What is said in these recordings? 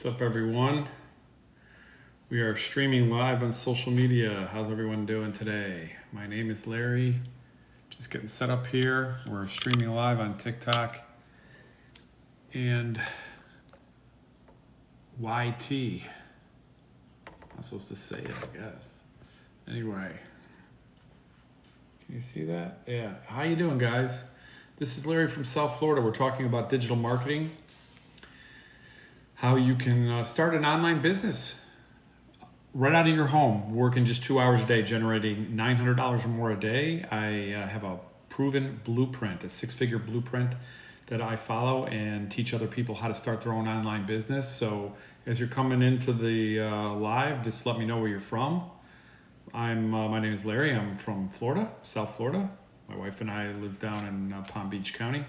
What's up, everyone? We are streaming live on social media. How's everyone doing today? My name is Larry. Just getting set up here. We're streaming live on TikTok and YT. I'm supposed to say it, I guess. Anyway, can you see that? Yeah. How you doing, guys? This is Larry from South Florida. We're talking about digital marketing. How you can start an online business right out of your home, working just 2 hours a day, generating $900 or more a day. I have a proven blueprint, a six-figure blueprint that I follow and teach other people how to start their own online business. So as you're coming into the live, just let me know where you're from. My name is Larry. I'm from Florida, South Florida. My wife and I live down in Palm Beach County.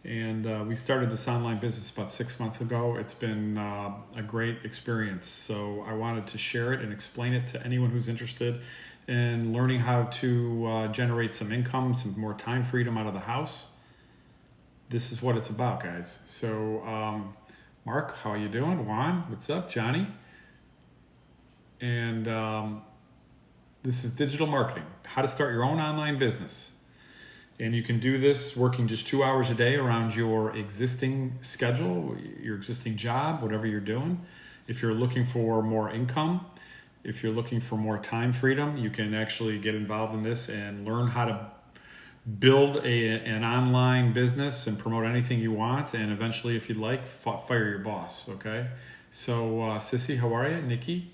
And we started this online business about 6 months ago. It's been a great experience. So I wanted to share it and explain it to anyone who's interested in learning how to generate some income, some more time freedom out of the house. This is what it's about, guys. So Mark, how are you doing? Juan, what's up? Johnny? And this is digital marketing, how to start your own online business. And you can do this working just 2 hours a day around your existing schedule, your existing job, whatever you're doing. If you're looking for more income, if you're looking for more time freedom, you can actually get involved in this and learn how to build an online business and promote anything you want. And eventually, if you'd like, fire your boss, okay? So Sissy, how are you? Nikki,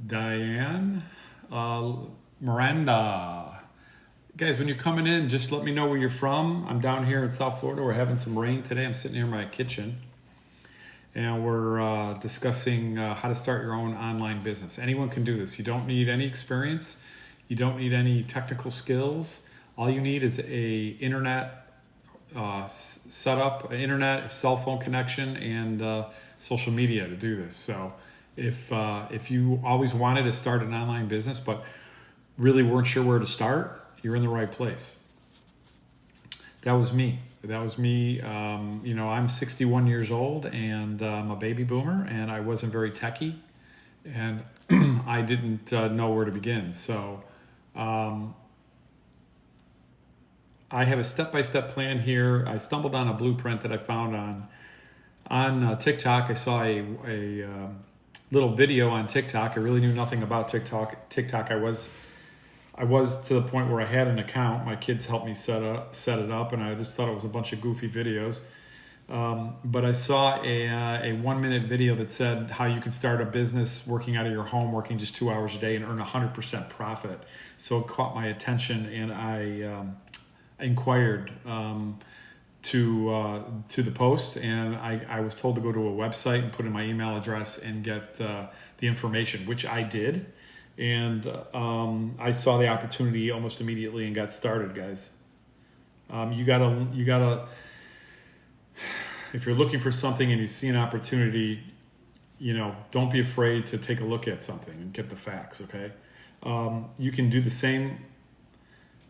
Diane, Miranda. Guys, when you're coming in, just let me know where you're from. I'm down here in South Florida. We're having some rain today. I'm sitting here in my kitchen, and we're discussing how to start your own online business. Anyone can do this. You don't need any experience. You don't need any technical skills. All you need is a internet setup, an internet, cell phone connection, and social media to do this. So if you always wanted to start an online business but really weren't sure where to start, you're in the right place. That was me. I'm 61 years old and I'm a baby boomer, and I wasn't very techie, and I didn't know where to begin. So I have a step-by-step plan here. I stumbled on a blueprint that I found on TikTok. I saw a little video on TikTok. I really knew nothing about TikTok. I was to the point where I had an account. My kids helped me set it up, and I just thought it was a bunch of goofy videos. But I saw a 1 minute video that said how you can start a business working out of your home, working just 2 hours a day, and earn 100% profit. So it caught my attention, and I inquired to the post, and I was told to go to a website and put in my email address and get the information, which I did. And I saw the opportunity almost immediately and got started, guys. You gotta, if you're looking for something and you see an opportunity, don't be afraid to take a look at something and get the facts, okay? You can do the same.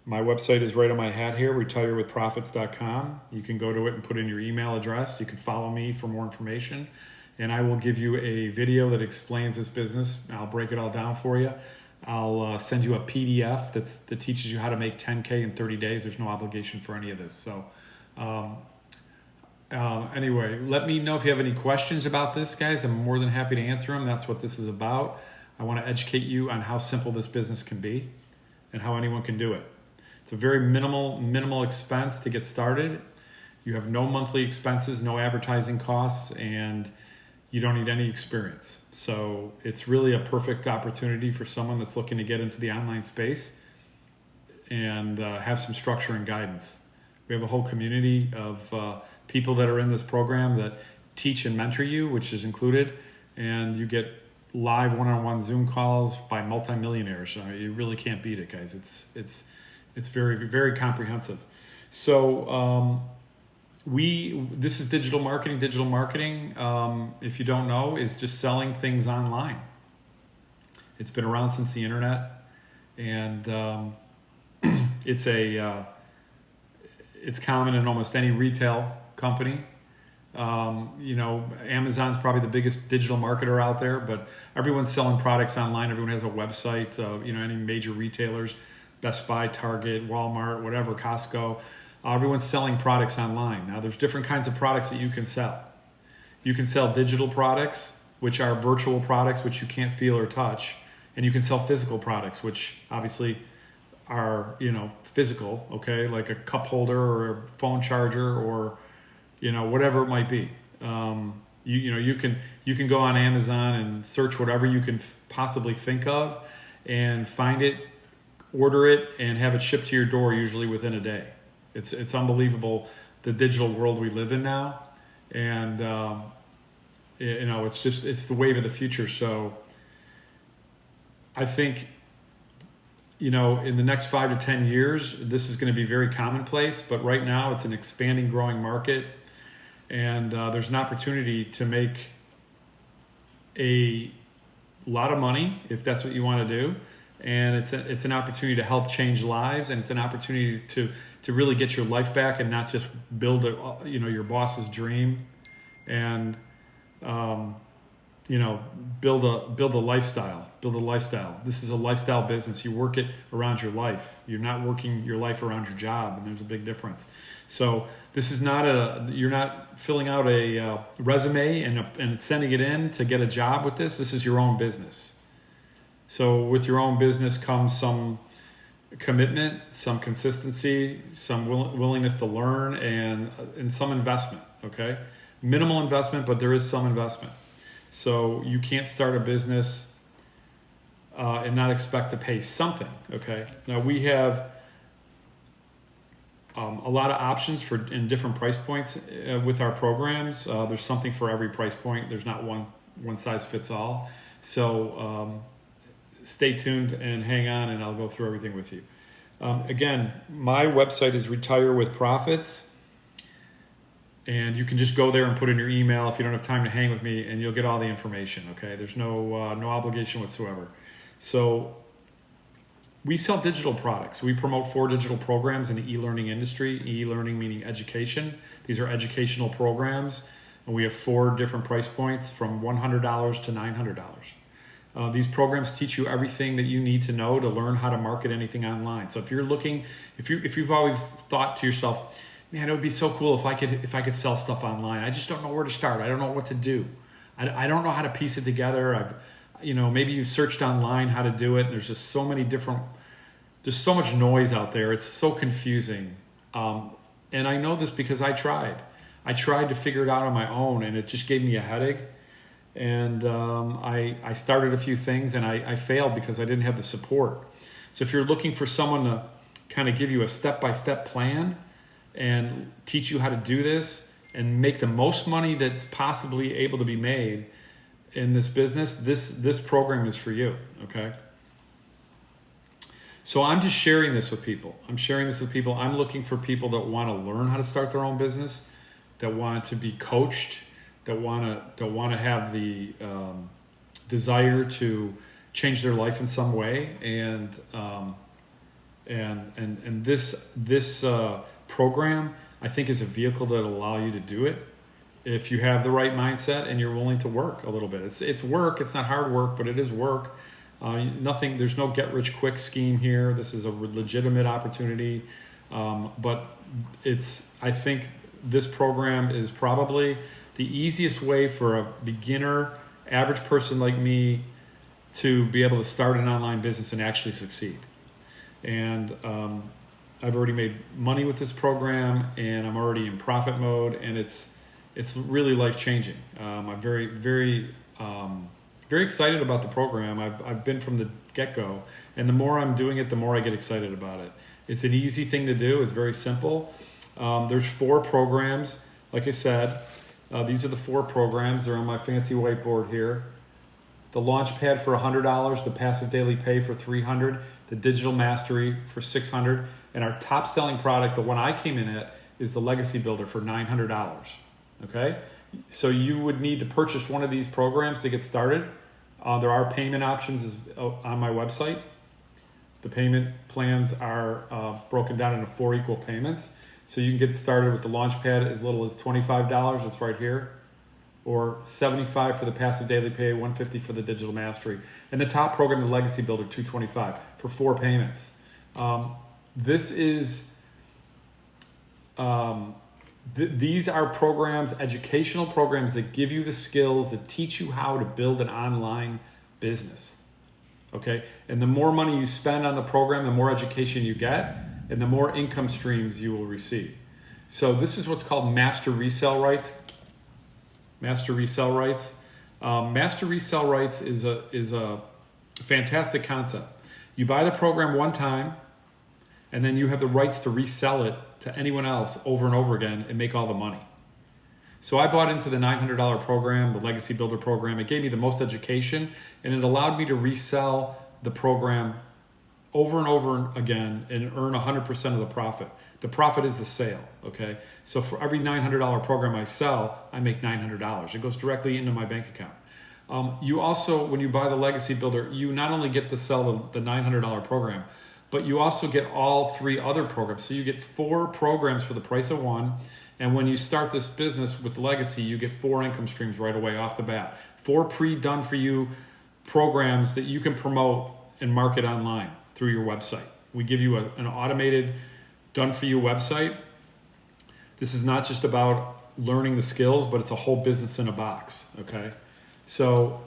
My website is right on my hat here, retirewithprofits.com. You can go to it and put in your email address. You can follow me for more information, and I will give you a video that explains this business. I'll break it all down for you. I'll send you a PDF that teaches you how to make 10K in 30 days. There's no obligation for any of this. So anyway, let me know if you have any questions about this, guys. I'm more than happy to answer them. That's what this is about. I want to educate you on how simple this business can be and how anyone can do it. It's a very minimal expense to get started. You have no monthly expenses, no advertising costs, and you don't need any experience. So it's really a perfect opportunity for someone that's looking to get into the online space and have some structure and guidance. We have a whole community of people that are in this program that teach and mentor you, which is included, and you get live one-on-one Zoom calls by multimillionaires. You really can't beat it, guys. It's very, very comprehensive. So this is digital marketing. Digital marketing, if you don't know, is just selling things online. It's been around since the internet, and it's common in almost any retail company. You know, Amazon's probably the biggest digital marketer out there, but everyone's selling products online. Everyone has a website. You know, any major retailers, Best Buy, Target, Walmart, whatever, Costco. Everyone's selling products online. Now, there's different kinds of products that you can sell. You can sell digital products, which are virtual products, which you can't feel or touch. And you can sell physical products, which obviously are, you know, physical, okay? Like a cup holder or a phone charger or, you know, whatever it might be. You know, you can go on Amazon and search whatever you can possibly think of and find it, order it, and have it shipped to your door usually within a day. It's unbelievable, the digital world we live in now. And, you know, it's the wave of the future. So I think, you know, in the next 5 to 10 years, this is going to be very commonplace, but right now it's an expanding, growing market. And there's an opportunity to make a lot of money if that's what you want to do. And it's an opportunity to help change lives, and it's an opportunity to really get your life back and not just build your boss's dream, and you know, build a lifestyle. This is a lifestyle business. You work it around your life. You're not working your life around your job, and there's a big difference. So this is not you're not filling out a resume and sending it in to get a job with this. This is your own business. So with your own business comes some commitment, some consistency, some willingness to learn, and some investment, okay? Minimal investment, but there is some investment. So you can't start a business and not expect to pay something, okay? Now we have a lot of options in different price points with our programs. There's something for every price point. There's not one size fits all. So stay tuned and hang on, and I'll go through everything with you. Again, my website is Retire with Profits, and you can just go there and put in your email if you don't have time to hang with me, and you'll get all the information, okay? There's no obligation whatsoever. So we sell digital products. We promote 4 digital programs in the e-learning industry. E-learning meaning education. These are educational programs, and we have 4 different price points from $100 to $900. These programs teach you everything that you need to know to learn how to market anything online. So if you're looking, if you've always thought to yourself, man, it would be so cool if I could sell stuff online. I just don't know where to start. I don't know what to do. I don't know how to piece it together. Maybe you searched online how to do it. There's just so many there's so much noise out there. It's so confusing. And I know this because I tried to figure it out on my own, and it just gave me a headache. And I started a few things, and I failed because I didn't have the support. So if you're looking for someone to kind of give you a step-by-step plan and teach you how to do this and make the most money that's possibly able to be made in this business, this program is for you, okay? So I'm just sharing this with people. I'm looking for people that want to learn how to start their own business, that want to be coached, that want to have the desire to change their life in some way, and this program, I think, is a vehicle that will allow you to do it if you have the right mindset and you're willing to work a little bit. It's work. It's not hard work, but it is work. There's no get rich quick scheme here. This is a legitimate opportunity, but I think this program is probably the easiest way for a beginner, average person like me to be able to start an online business and actually succeed. And I've already made money with this program, and I'm already in profit mode, and it's really life-changing. I'm very, very, very excited about the program. I've been from the get-go, and the more I'm doing it, the more I get excited about it. It's an easy thing to do. It's very simple. There's 4 programs. Like I said, these are the 4 programs. They're on my fancy whiteboard here. The Launch Pad for $100, the Passive Daily Pay for $300, the Digital Mastery for $600, and our top selling product, the one I came in at, is the Legacy Builder for $900. Okay? So you would need to purchase one of these programs to get started. There are payment options on my website. The payment plans are broken down into 4 equal payments. So you can get started with the Launchpad as little as $25. It's right here. Or $75 for the passive daily pay, $150 for the digital mastery. And the top program, the Legacy Builder, $225 for 4 payments. These are programs, educational programs that give you the skills, that teach you how to build an online business. Okay? And the more money you spend on the program, the more education you get, and the more income streams you will receive. So this is what's called master resale rights. Master resale rights. Master resale rights is a fantastic concept. You buy the program one time, and then you have the rights to resell it to anyone else over and over again and make all the money. So I bought into the $900 program, the Legacy Builder program. It gave me the most education, and it allowed me to resell the program over and over again and earn 100% of the profit. The profit is the sale, okay? So for every $900 program I sell, I make $900. It goes directly into my bank account. You also, when you buy the Legacy Builder, you not only get to sell the $900 program, but you also get all 3 other programs. So you get 4 programs for the price of 1. And when you start this business with Legacy, you get 4 income streams right away off the bat. 4 pre-done for you programs that you can promote and market online through your website. We give you an automated, done for you website. This is not just about learning the skills, but it's a whole business in a box, okay? So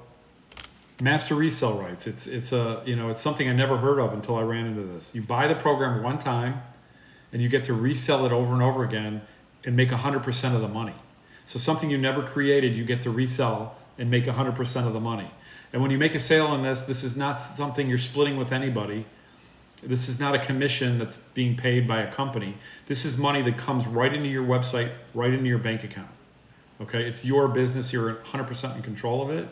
master resale rights, it's something I never heard of until I ran into this. You buy the program one time and you get to resell it over and over again and make 100% of the money. So something you never created, you get to resell and make 100% of the money. And when you make a sale on this is not something you're splitting with anybody. This is not a commission that's being paid by a company. This is money that comes right into your website, right into your bank account. Okay, it's your business. You're 100% in control of it.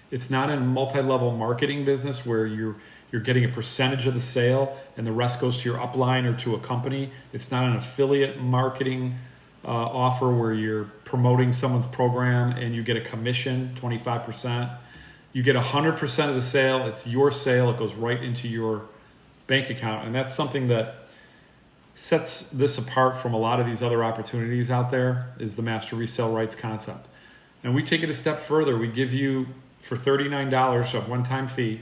It's not a multi-level marketing business where you're getting a percentage of the sale and the rest goes to your upline or to a company. It's not an affiliate marketing offer where you're promoting someone's program and you get a commission, 25%. You get 100% of the sale. It's your sale. It goes right into your bank account. And that's something that sets this apart from a lot of these other opportunities out there, is the master resale rights concept. And we take it a step further. We give you, for $39, a one-time fee,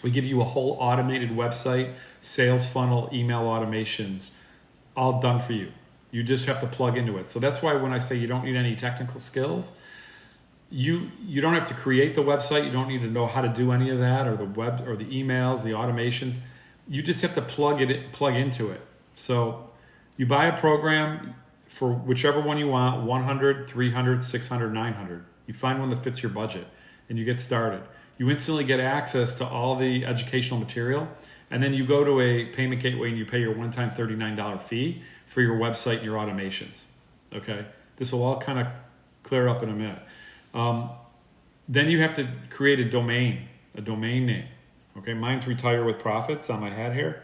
we give you a whole automated website, sales funnel, email automations, all done for you. You just have to plug into it. So that's why when I say you don't need any technical skills, you don't have to create the website. You don't need to know how to do any of that, or the web or the emails, the automations. You just have to plug into it. So you buy a program for whichever one you want, 100, 300, 600, 900. You find one that fits your budget and you get started. You instantly get access to all the educational material, and then you go to a payment gateway and you pay your one-time $39 fee for your website and your automations. Okay, this will all kind of clear up in a minute. Then you have to create a domain name. Okay, mine's Retire with Profits on my hat here.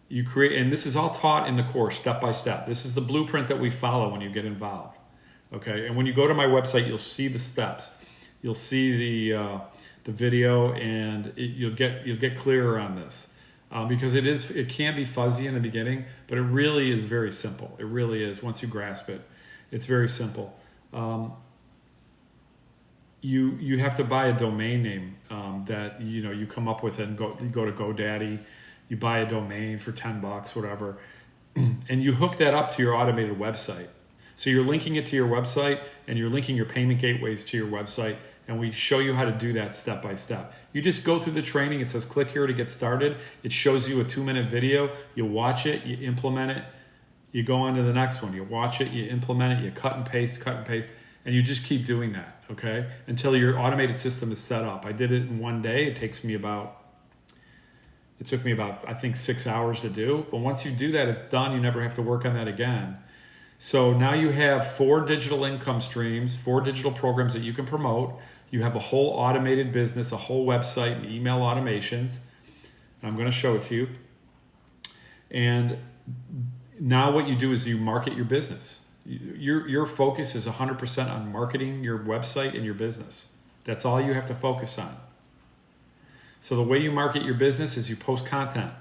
You create, and this is all taught in the course step by step. This is the blueprint that we follow when you get involved. Okay, and when you go to my website, you'll see the steps. You'll see the video, and you'll get clearer on this, because it can be fuzzy in the beginning, but it really is very simple. It really is. Once you grasp it, it's very simple. You have to buy a domain name that you come up with, and you go to GoDaddy. You buy a domain for $10, whatever, and you hook that up to your automated website. So you're linking it to your website, and you're linking your payment gateways to your website, and we show you how to do that step by step. You just go through the training. It says click here to get started. It shows you a 2-minute video. You watch it, you implement it, you go on to the next one. You watch it, you implement it, you cut and paste, and you just keep doing that, okay, until your automated system is set up. I did it in one day. It took me about, I think, 6 hours to do. But once you do that, it's done. You never have to work on that again. So now you have 4 digital income streams, 4 digital programs that you can promote. You have a whole automated business, a whole website, and email automations. And I'm going to show it to you. And now what you do is you market your business. Your focus is 100% on marketing your website and your business. That's all you have to focus on. So the way you market your business is you post content.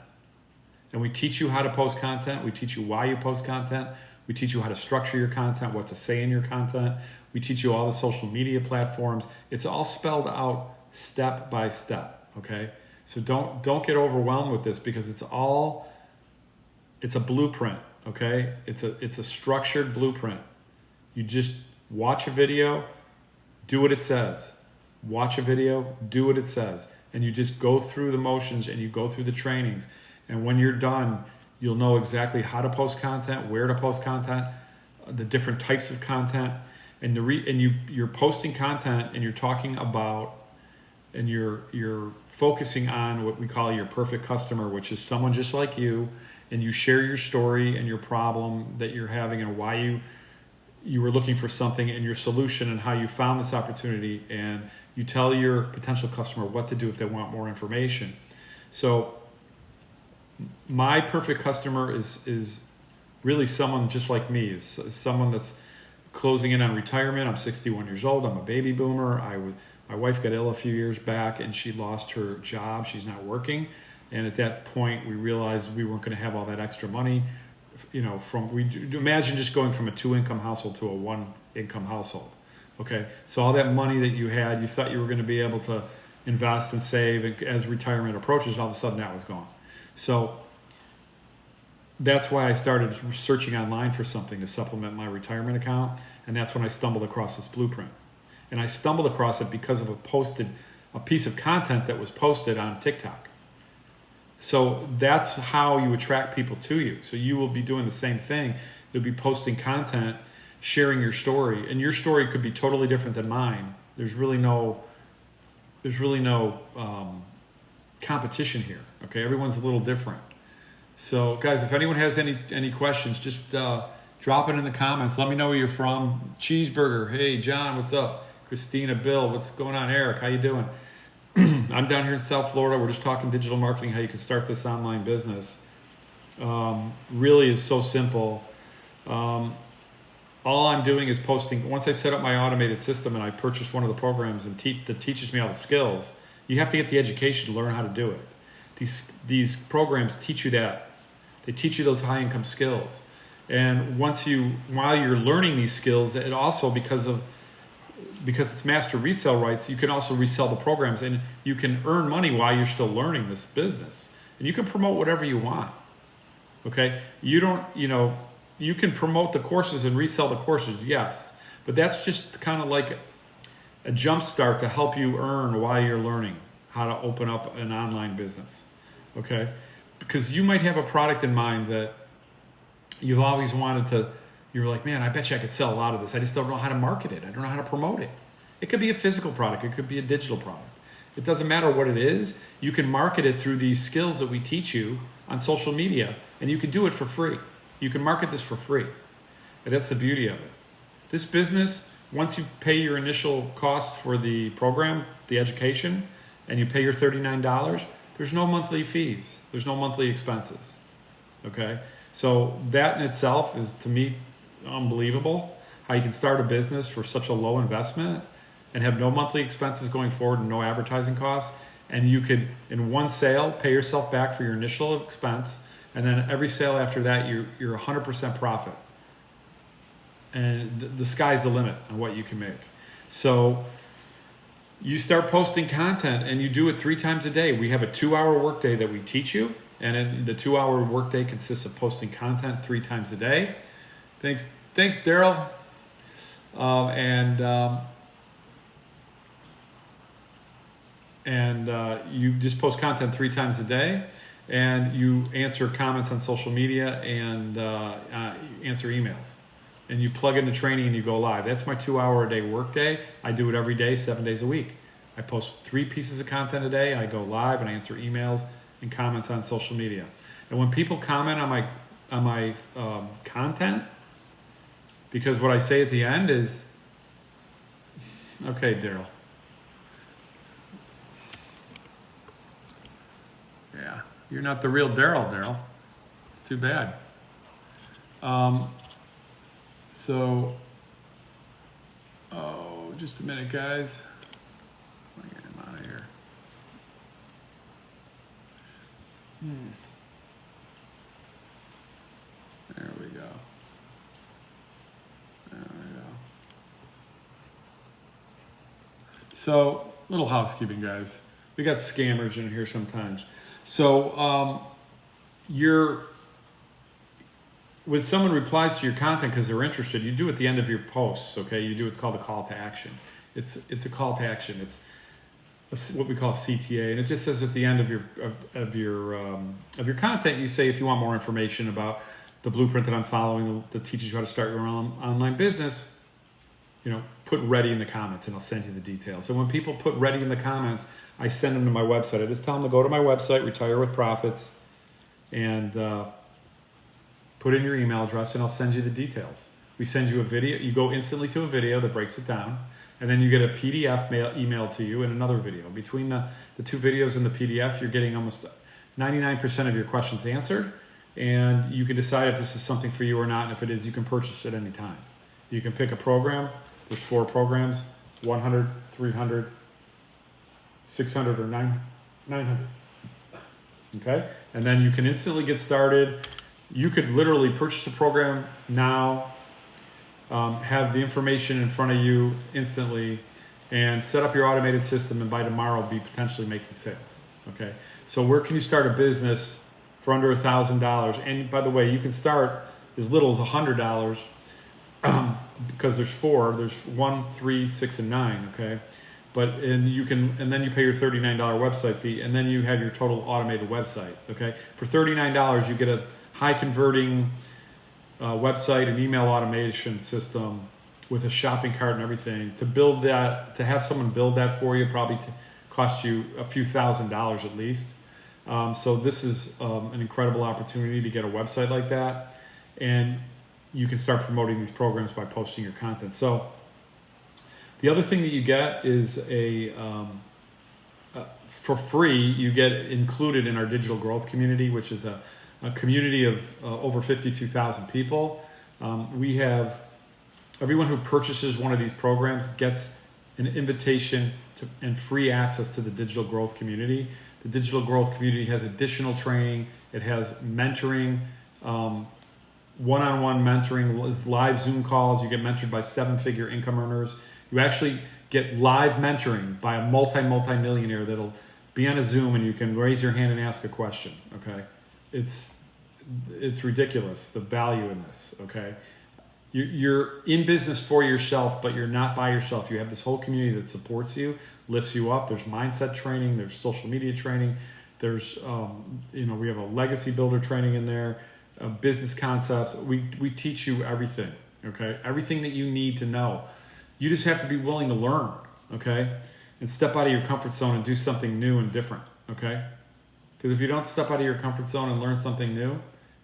And we teach you how to post content. We teach you why you post content. We teach you how to structure your content, what to say in your content. We teach you all the social media platforms. It's all spelled out step by step, okay? So don't get overwhelmed with this, because it's a blueprint, okay? It's a structured blueprint. You just watch a video, do what it says. Watch a video, do what it says. And you just go through the motions and you go through the trainings. And when you're done, you'll know exactly how to post content, where to post content, the different types of content. And you're posting content and you're talking about, and you're focusing on what we call your perfect customer, which is someone just like you, and you share your story and your problem that you're having and why you were looking for something and your solution and how you found this opportunity, and you tell your potential customer what to do if they want more information. So my perfect customer is really someone just like me. Is someone that's closing in on retirement. I'm 61 years old. I'm a baby boomer. My wife got ill a few years back and she lost her job. She's not working. And at that point, we realized we weren't going to have all that extra money. Imagine just going from a 2-income household to a 1-income household. Okay, so all that money that you had, you thought you were going to be able to invest and save, and as retirement approaches, all of a sudden that was gone. So that's why I started searching online for something to supplement my retirement account, and that's when I stumbled across this blueprint. And I stumbled across it because of a piece of content that was posted on TikTok. So that's how you attract people to you. So you will be doing the same thing. You'll be posting content, sharing your story, and your story could be totally different than mine. There's really no competition here. Okay, everyone's a little different. So guys, if anyone has any questions, just drop it in the comments. Let me know where you're from. Cheeseburger, hey John, what's up? Christina, Bill, what's going on? Eric, how you doing? I'm down here in South Florida. We're just talking digital marketing, how you can start this online business. Really is so simple. All I'm doing is posting. Once I set up my automated system and I purchase one of the programs that teaches me all the skills, you have to get the education to learn how to do it. These programs teach you that. They teach you those high income skills. And while you're learning these skills, it also, because it's master resale rights, you can also resell the programs, and you can earn money while you're still learning this business. And you can promote whatever you want. Okay? You can promote the courses and resell the courses, yes. But that's just kind of like a jump start to help you earn while you're learning how to open up an online business. Okay? Because you might have a product in mind that you've always wanted to. You're like, man, I bet you I could sell a lot of this. I just don't know how to market it. I don't know how to promote it. It could be a physical product. It could be a digital product. It doesn't matter what it is. You can market it through these skills that we teach you on social media, and you can do it for free. You can market this for free. And that's the beauty of it. This business, once you pay your initial cost for the program, the education, and you pay your $39, there's no monthly fees. There's no monthly expenses. Okay? So that in itself is, to me, unbelievable. How you can start a business for such a low investment and have no monthly expenses going forward and no advertising costs. And you could, in one sale, pay yourself back for your initial expense. And then every sale after that, you're 100% profit. And the sky's the limit on what you can make. So you start posting content and you do it 3 times a day. We have a 2-hour workday that we teach you. And the 2-hour workday consists of posting content 3 times a day. Thanks, Daryl. You just post content 3 times a day, and you answer comments on social media and answer emails. And you plug into training and you go live. That's my 2-hour a day workday. I do it every day, 7 days a week. I post 3 pieces of content a day. I go live and I answer emails and comments on social media. And when people comment on my content, because what I say at the end is, okay, Daryl. Yeah, you're not the real Daryl. It's too bad. Just a minute, guys. Let me get him out of here. So, little housekeeping, guys. We got scammers in here sometimes. So, when someone replies to your content because they're interested, you do at the end of your posts, okay? You do what's called a call to action. It's a call to action. It's what we call a CTA, and it just says at the end of your content, you say if you want more information about the blueprint that I'm following that teaches you how to start your own online business, put ready in the comments, and I'll send you the details. So when people put ready in the comments, I send them to my website. I just tell them to go to my website, Retire with Profits, and put in your email address, and I'll send you the details. We send you a video. You go instantly to a video that breaks it down, and then you get a PDF emailed to you and another video. Between the two videos and the PDF, you're getting almost 99% of your questions answered, and you can decide if this is something for you or not, and if it is, you can purchase it any time. You can pick a program. There's 4 programs, 100, 300, 600, or 900. Okay? And then you can instantly get started. You could literally purchase a program now, have the information in front of you instantly, and set up your automated system, and by tomorrow be potentially making sales. Okay? So where can you start a business for under $1,000? And by the way, you can start as little as $100, because there's 4. There's 1, 3, 6, and 9. Okay? And then you pay your $39 website fee, and then you have your total automated website. Okay? For $39, you get a high converting website and email automation system with a shopping cart and everything. To build that, to have someone build that for you, probably cost you a few $1,000s at least. So this is an incredible opportunity to get a website like that, and you can start promoting these programs by posting your content. So the other thing that you get is for free, you get included in our digital growth community, which is a community of over 52,000 people. We have everyone who purchases one of these programs gets an invitation and free access to the digital growth community. The digital growth community has additional training. It has mentoring, one-on-one mentoring, live Zoom calls. You get mentored by 7-figure income earners. You actually get live mentoring by a multi-millionaire that'll be on a Zoom, and you can raise your hand and ask a question. Okay, it's ridiculous, the value in this. Okay, you're in business for yourself, but you're not by yourself. You have this whole community that supports you, lifts you up. There's mindset training. There's social media training. There's we have a legacy builder training in there. Business concepts. We teach you everything. Okay, everything that you need to know. You just have to be willing to learn. Okay, and step out of your comfort zone and do something new and different. Okay, because if you don't step out of your comfort zone and learn something new,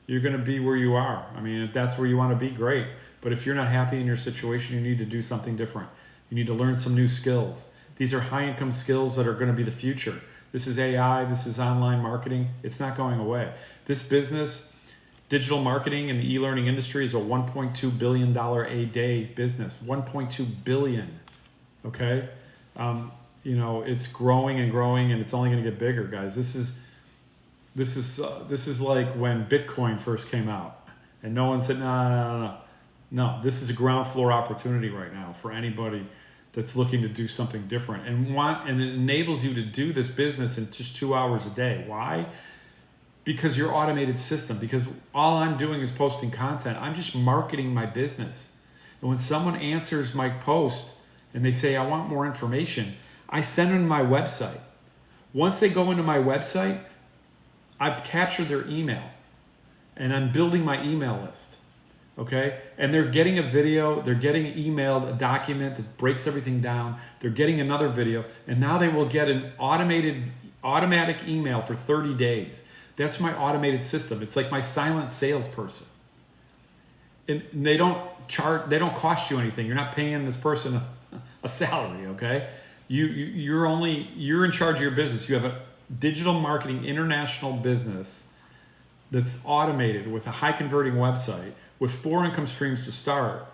you're going to be where you are. I mean, if that's where you want to be, great. But if you're not happy in your situation, you need to do something different. You need to learn some new skills. These are high-income skills that are going to be the future. This is AI. This is online marketing. It's not going away. This business, digital marketing in the e-learning industry, is a $1.2 billion a day business. 1.2 billion. Okay, it's growing and growing, and it's only going to get bigger, guys. This is like when Bitcoin first came out, and no one said no. This is a ground floor opportunity right now for anybody that's looking to do something different and it enables you to do this business in just 2 hours a day. Why? Because your automated system, because all I'm doing is posting content. I'm just marketing my business. And when someone answers my post and they say, I want more information, I send them to my website. Once they go into my website, I've captured their email and I'm building my email list. Okay? And they're getting a video, they're getting emailed a document that breaks everything down. They're getting another video, and now they will get an automatic email for 30 days. That's my automated system. It's like my silent salesperson. And they don't cost you anything. You're not paying this person a salary, okay? You're in charge of your business. You have a digital marketing international business that's automated with a high converting website with 4 income streams to start,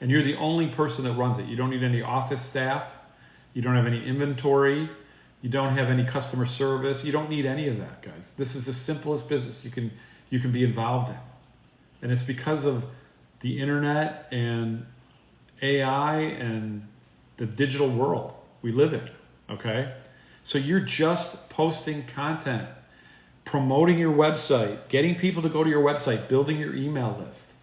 and you're the only person that runs it. You don't need any office staff. You don't have any inventory. You don't have any customer service. You don't need any of that, guys. This is the simplest business you can be involved in. And it's because of the internet and AI and the digital world. we live in, okay? So you're just posting content, promoting your website, getting people to go to your website, building your email list.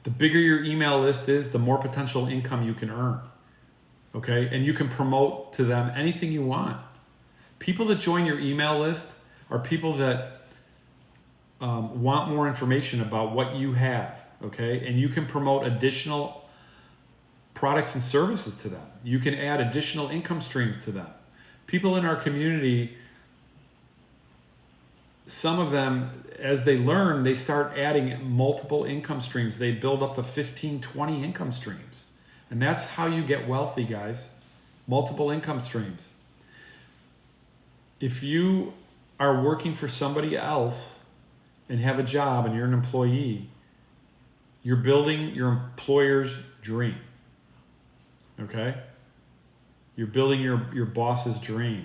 The bigger your email list is, the more potential income you can earn, okay? And you can promote to them anything you want. People that join your email list are people that want more information about what you have, okay? And you can promote additional products and services to them. You can add additional income streams to them. People in our community, some of them, as they learn, they start adding multiple income streams. They build up to 15, 20 income streams. And that's how you get wealthy, guys. Multiple income streams. If you are working for somebody else and have a job and you're an employee, you're building your employer's dream, okay? You're building your boss's dream,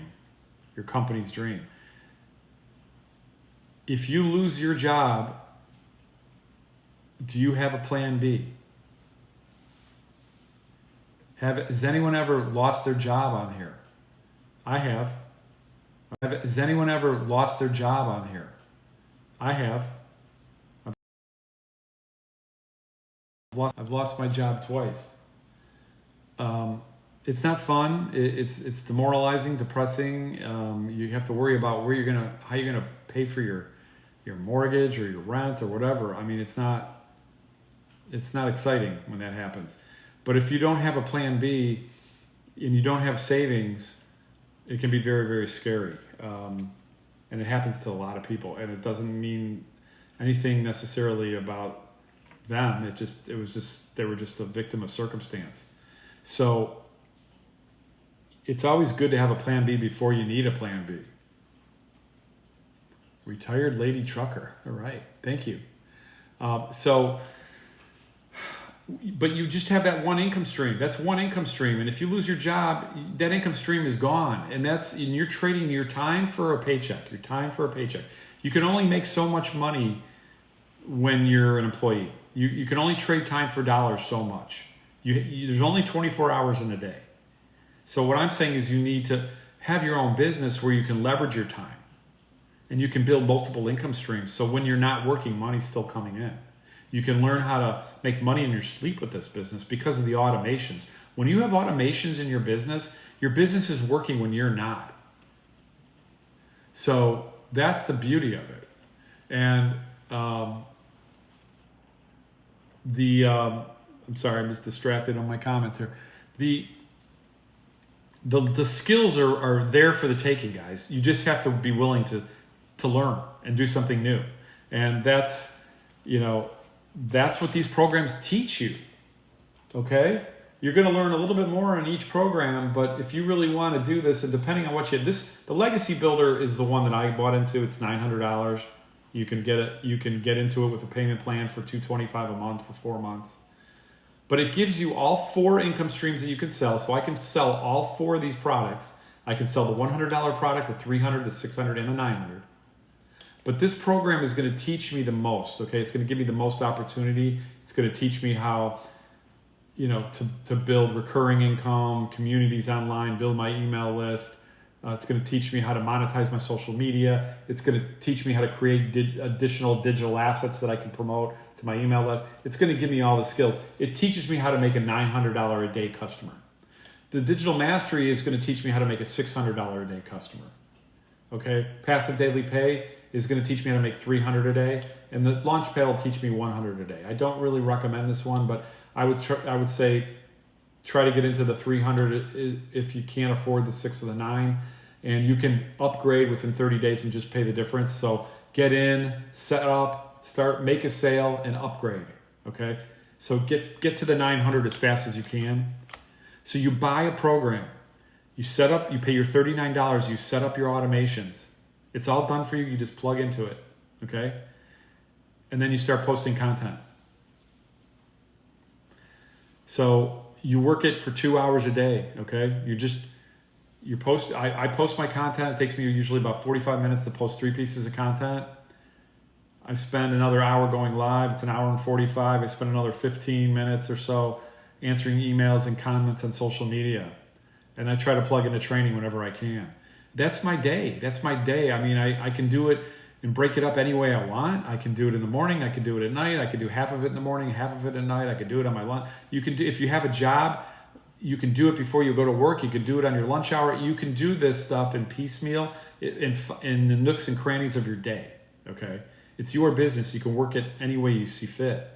your company's dream. If you lose your job, do you have a plan B? Has anyone ever lost their job on here? I have. Has anyone ever lost their job on here? I have. I've lost my job twice. It's not fun. It's demoralizing, depressing. You have to worry about how you're gonna pay for your mortgage or your rent or whatever. I mean, it's not exciting when that happens. But if you don't have a plan B and you don't have savings, it can be very, very scary. And it happens to a lot of people, and it doesn't mean anything necessarily about them. They were just a victim of circumstance. So it's always good to have a plan B before you need a plan B. Retired lady trucker. All right. Thank you. But you just have that one income stream. That's one income stream. And if you lose your job, that income stream is gone. And you're trading your time for a paycheck. Your time for a paycheck. You can only make so much money when you're an employee. You can only trade time for dollars so much. There's only 24 hours in a day. So what I'm saying is you need to have your own business where you can leverage your time. And you can build multiple income streams. So when you're not working, money's still coming in. You can learn how to make money in your sleep with this business because of the automations. When you have automations in your business is working when you're not. So that's the beauty of it. And I'm sorry, I'm just distracted on my comments here. The skills are there for the taking, guys. You just have to be willing to learn and do something new. And that's what these programs teach you, okay? You're going to learn a little bit more in each program, but if you really want to do this, and depending on what the Legacy Builder is the one that I bought into. It's $900. You can get it. You can get into it with a payment plan for $225 a month for 4 months. But it gives you all 4 income streams that you can sell. So I can sell all 4 of these products. I can sell the $100 product, the $300, the $600, and the $900. But this program is going to teach me the most, okay? It's going to give me the most opportunity. It's going to teach me how, to build recurring income, communities online, build my email list. It's going to teach me how to monetize my social media. It's going to teach me how to create additional digital assets that I can promote to my email list. It's going to give me all the skills. It teaches me how to make a $900 a day customer. The Digital Mastery is going to teach me how to make a $600 a day customer, okay? Passive Daily Pay is going to teach me how to make $300 a day, and the Launchpad will teach me $100 a day. I don't really recommend this one, but I would say try to get into the $300 if you can't afford the 6 or the 9, and you can upgrade within 30 days and just pay the difference. So get in, set up, make a sale, and upgrade. Okay, so get to the 900 as fast as you can. So you buy a program, you pay your $39, you set up your automations. It's all done for you. You just plug into it, okay? And then you start posting content. So you work it for 2 hours a day, okay? I post my content. It takes me usually about 45 minutes to post 3 pieces of content. I spend another hour going live. It's an hour and 45. I spend another 15 minutes or so answering emails and comments on social media. And I try to plug into training whenever I can. That's my day. That's my day. I mean, I can do it and break it up any way I want. I can do it in the morning. I can do it at night. I can do half of it in the morning, half of it at night. I could do it on my lunch. You can do, if you have a job, you can do it before you go to work. You can do it on your lunch hour. You can do this stuff in piecemeal in the nooks and crannies of your day, okay? It's your business. You can work it any way you see fit.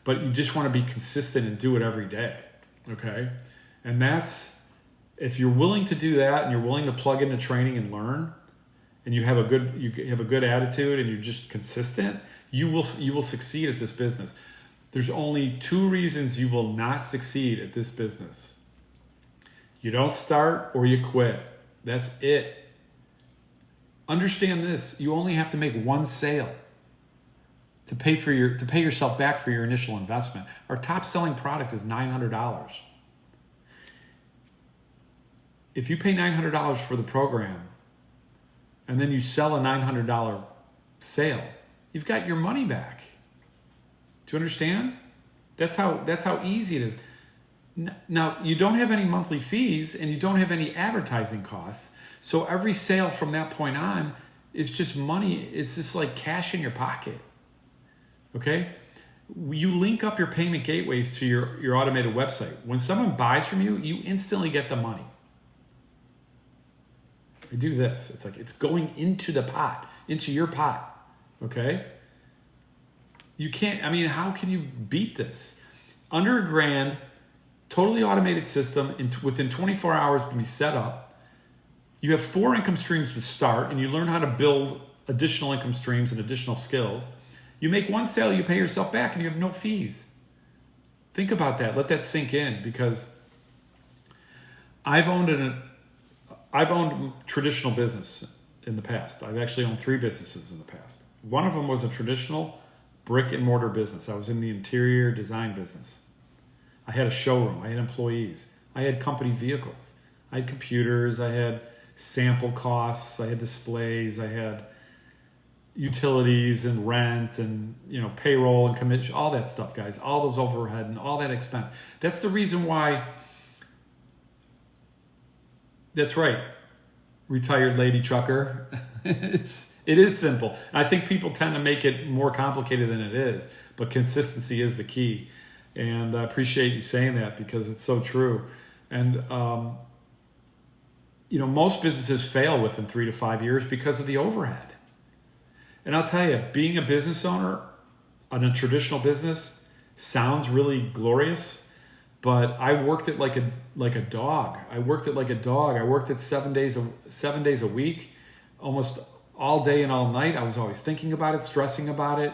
But you just want to be consistent and do it every day, okay? And that's, if you're willing to do that and you're willing to plug into training and learn, and you have a good attitude and you're just consistent, you will succeed at this business. There's only 2 reasons you will not succeed at this business. You don't start or you quit. That's it. Understand this, you only have to make 1 sale to pay yourself back for your initial investment. Our top selling product is $900. If you pay $900 for the program and then you sell a $900 sale, you've got your money back. Do you understand? That's how easy it is. Now, you don't have any monthly fees and you don't have any advertising costs. So every sale from that point on is just money. It's just like cash in your pocket. Okay? You link up your payment gateways to your automated website. When someone buys from you, you instantly get the money. I do this. It's like it's going into the pot, into your pot. Okay? You can't, I mean, how can you beat this? Under $1,000, totally automated system, within 24 hours can be set up. You have 4 income streams to start, and you learn how to build additional income streams and additional skills. You make 1 sale, you pay yourself back, and you have no fees. Think about that. Let that sink in, because I've owned traditional business in the past. I've actually owned 3 businesses in the past. One of them was a traditional brick and mortar business. I was in the interior design business. I had a showroom. I had employees. I had company vehicles. I had computers. I had sample costs. I had displays. I had utilities and rent and payroll and commission, all that stuff, guys. All those overhead and all that expense. That's the reason why. That's right, retired lady trucker. It is simple. I think people tend to make it more complicated than it is, but consistency is the key. And I appreciate you saying that, because it's so true. And, most businesses fail within 3 to 5 years because of the overhead. And I'll tell you, being a business owner on a traditional business sounds really glorious, but I worked it like a dog. I worked it like a dog. I worked it 7 days a week, almost all day and all night. I was always thinking about it, stressing about it,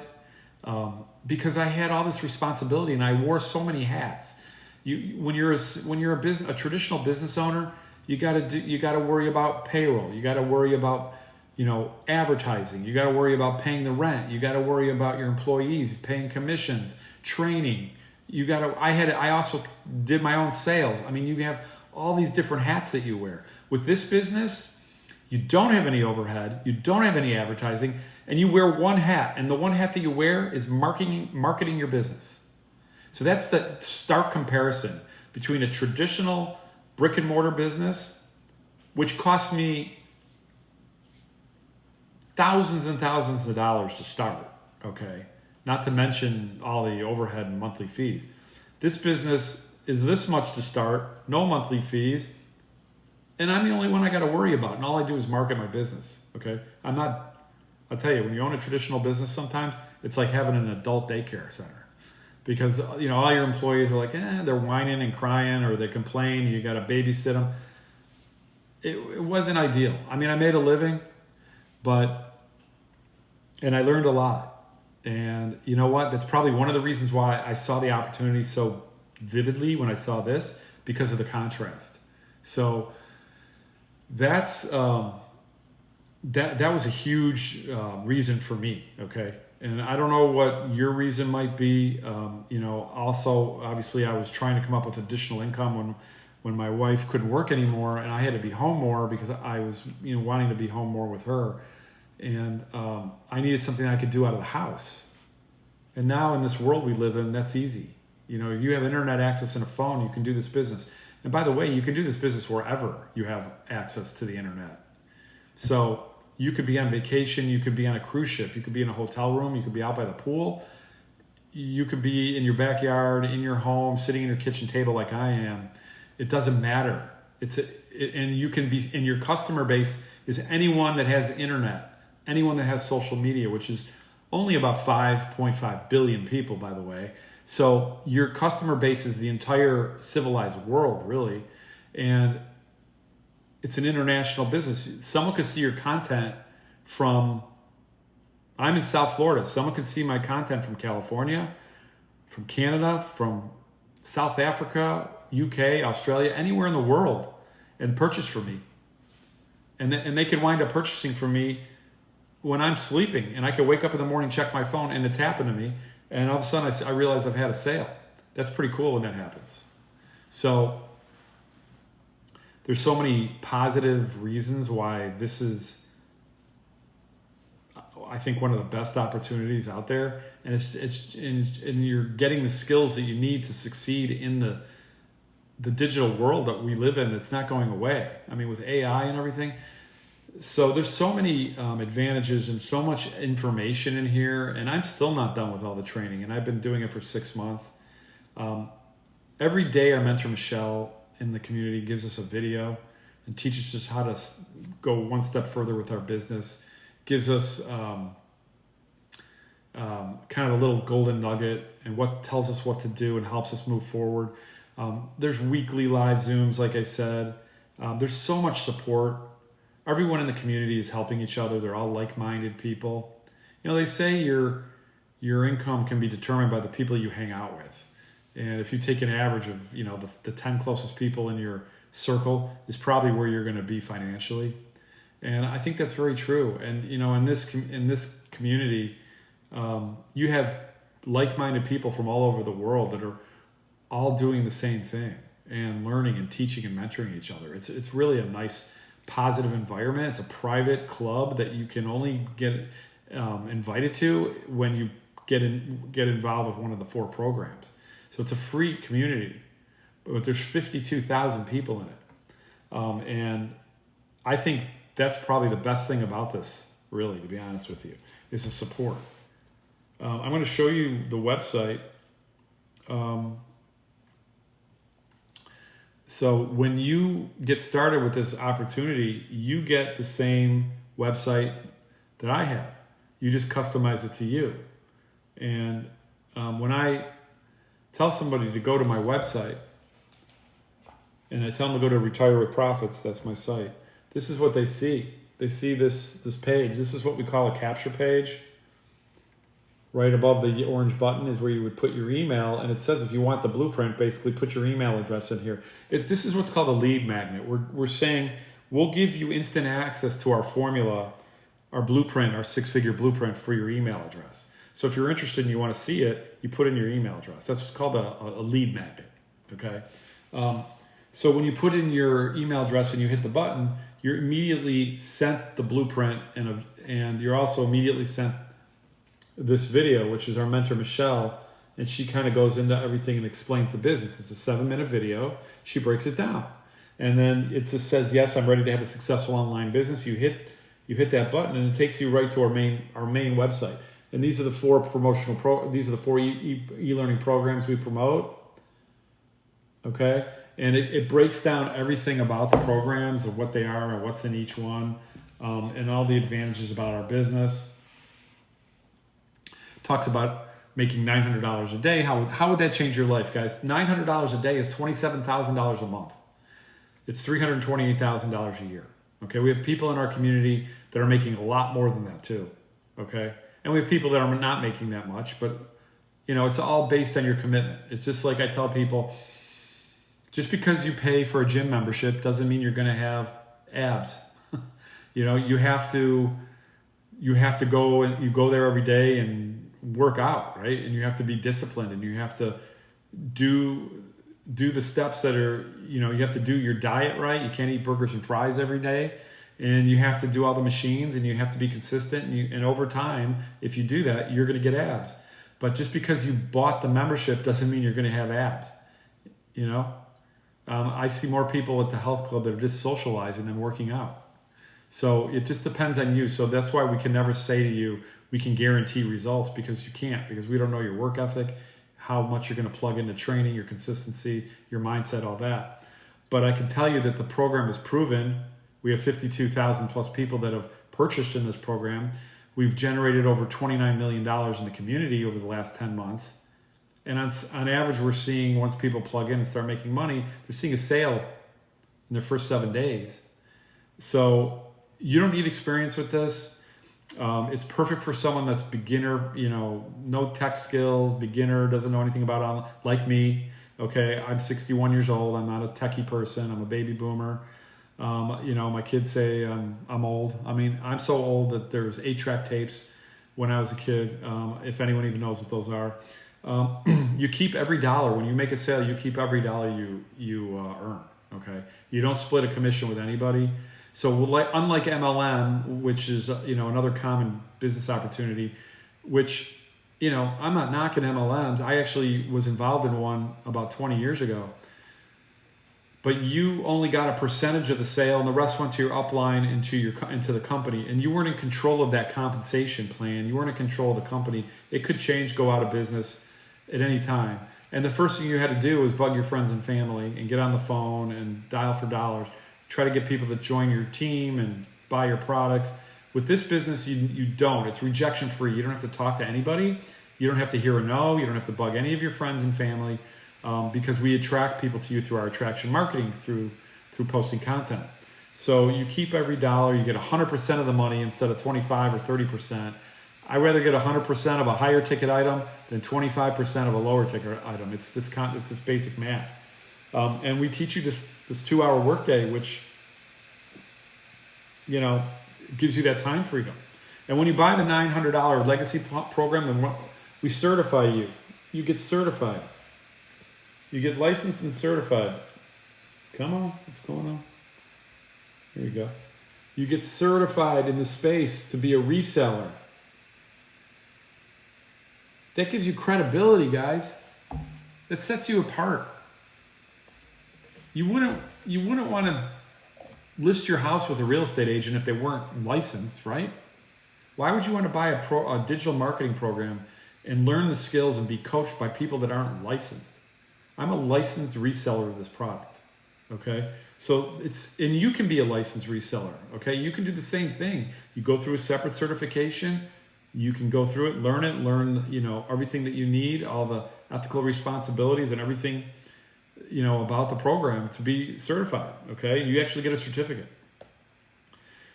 because I had all this responsibility and I wore so many hats. When you're a traditional business owner, you got to worry about payroll. You got to worry about advertising. You got to worry about paying the rent. You got to worry about your employees, paying commissions, training. I also did my own sales. I mean, you have all these different hats that you wear. With this business, you don't have any overhead, you don't have any advertising, and you wear 1 hat. And the 1 hat that you wear is marketing your business. So that's the stark comparison between a traditional brick and mortar business, which cost me thousands and thousands of dollars to start, okay? Not to mention all the overhead and monthly fees. This business is this much to start, no monthly fees, and I'm the only one I got to worry about, and all I do is market my business, okay? I'll tell you, when you own a traditional business sometimes, it's like having an adult daycare center. Because, all your employees are like, they're whining and crying, or they complain, you got to babysit them. It wasn't ideal. I mean, I made a living, and I learned a lot. And you know what? That's probably one of the reasons why I saw the opportunity so vividly when I saw this, because of the contrast. So that's that was a huge reason for me. Okay, and I don't know what your reason might be. Also, obviously, I was trying to come up with additional income when my wife couldn't work anymore, and I had to be home more because I was wanting to be home more with her. And I needed something I could do out of the house. And now in this world we live in, that's easy. You know, if you have internet access and a phone, you can do this business. And by the way, you can do this business wherever you have access to the internet. So you could be on vacation, you could be on a cruise ship, you could be in a hotel room, you could be out by the pool, you could be in your backyard, in your home, sitting in your kitchen table like I am. It doesn't matter. And you can be, and your customer base is anyone that has internet, anyone that has social media, which is only about 5.5 billion people, by the way. So your customer base is the entire civilized world, really. And it's an international business. Someone could see your content from, I'm in South Florida. Someone could see my content from California, from Canada, from South Africa, UK, Australia, anywhere in the world, and purchase from me. And they could wind up purchasing from me when I'm sleeping, and I could wake up in the morning, check my phone, and it's happened to me. And all of a sudden I realize I've had a sale. That's pretty cool when that happens. So there's so many positive reasons why this is, I think, one of the best opportunities out there. And and you're getting the skills that you need to succeed in the digital world that we live in. That's not going away. I mean, with AI and everything. So there's so many advantages and so much information in here, and I'm still not done with all the training, and I've been doing it for 6 months. Every day our mentor Michelle in the community gives us a video and teaches us how to go one step further with our business, gives us kind of a little golden nugget and what tells us what to do and helps us move forward. There's weekly live Zooms, like I said. There's so much support. Everyone in the community is helping each other. They're all like-minded people. You know, they say your income can be determined by the people you hang out with. And if you take an average of, you know, the 10 closest people in your circle is probably where you're going to be financially. And I think that's very true. And, you know, in this community, you have like-minded people from all over the world that are all doing the same thing and learning and teaching and mentoring each other. It's really a nice, positive environment. It's a private club that you can only get invited to when you get involved with one of the 4 programs. So it's a free community, but there's 52,000 people in it. And I think that's probably the best thing about this, really, to be honest with you, is the support. I'm going to show you the website. So when you get started with this opportunity, you get the same website that I have. You just customize it to you. And when I tell somebody to go to my website, and I tell them to go to Retire with Profits, that's my site, this is what they see. They see this page. This is what we call a capture page. Right above the orange button is where you would put your email, and it says if you want the blueprint, basically put your email address in here. This is what's called a lead magnet. We're saying we'll give you instant access to our formula, our blueprint, our 6-figure blueprint for your email address. So if you're interested and you want to see it, you put in your email address. That's what's called a lead magnet, okay? So when you put in your email address and you hit the button, you're immediately sent the blueprint, and you're also immediately sent this video, which is our mentor Michelle, and she kind of goes into everything and explains the business. It's a 7-minute video. She breaks it down, and then it just says, "Yes, I'm ready to have a successful online business." You hit that button, and it takes you right to our main website. And these are the 4 these are the 4 e-learning programs we promote. Okay, and it breaks down everything about the programs and what they are and what's in each one, and all the advantages about our business. Talks about making $900 a day. How would that change your life, guys? $900 a day is $27,000 a month. It's $328,000 a year. Okay, we have people in our community that are making a lot more than that too. Okay, and we have people that are not making that much, but you know, it's all based on your commitment. It's just like I tell people, just because you pay for a gym membership doesn't mean you're going to have abs. You know, you have to go, and you go there every day and work out, right? And you have to be disciplined, and you have to do the steps that are, you know, you have to do your diet right. You can't eat burgers and fries every day, and you have to do all the machines, and you have to be consistent, and over time, if you do that, you're going to get abs. But just because you bought the membership doesn't mean you're going to have abs. You know, I see more people at the health club that are just socializing than working out. So it just depends on you. So that's why we can never say to you, we can guarantee results, because you can't, because we don't know your work ethic, how much you're going to plug into training, your consistency, your mindset, all that. But I can tell you that the program is proven. We have 52,000 plus people that have purchased in this program. We've generated over $29 million in the community over the last 10 months. And on average, we're seeing, once people plug in and start making money, they're seeing a sale in their first 7 days. So you don't need experience with this. It's perfect for someone that's beginner, you know, no tech skills, beginner, doesn't know anything about online, like me. Okay, I'm 61 years old. I'm not a techie person. I'm a baby boomer. You know, my kids say I'm old. I mean, I'm so old that there's 8-track tapes when I was a kid, if anyone even knows what those are. You keep every dollar. When you make a sale, you keep every dollar you earn, okay? You don't split a commission with anybody. So unlike MLM, which is, you know, another common business opportunity, which, you know, I'm not knocking MLMs. I actually was involved in one about 20 years ago. But you only got a percentage of the sale, and the rest went to your upline, into the company, and you weren't in control of that compensation plan. You weren't in control of the company. It could change, go out of business at any time. And the first thing you had to do was bug your friends and family and get on the phone and dial for dollars. Try to get people to join your team and buy your products. With this business, you don't. It's rejection free. You don't have to talk to anybody. You don't have to hear a no. You don't have to bug any of your friends and family, because we attract people to you through our attraction marketing, through posting content. So you keep every dollar. You get 100% of the money instead of 25 or 30%. I'd rather get 100% of a higher ticket item than 25% of a lower ticket item. It's this basic math. And we teach you this 2-hour workday, which, you know, gives you that time freedom. And when you buy the $900 legacy program, then we certify you. You get certified. You get licensed and certified. Come on, what's going on? Here you go. You get certified in the space to be a reseller. That gives you credibility, guys. That sets you apart. You wouldn't want to list your house with a real estate agent if they weren't licensed, right? Why would you want to buy a digital marketing program and learn the skills and be coached by people that aren't licensed? I'm a licensed reseller of this product, okay? So and you can be a licensed reseller, okay? You can do the same thing. You go through a separate certification. You can go through it, learn, you know, everything that you need, all the ethical responsibilities and everything, you know, about the program to be certified, okay? You actually get a certificate.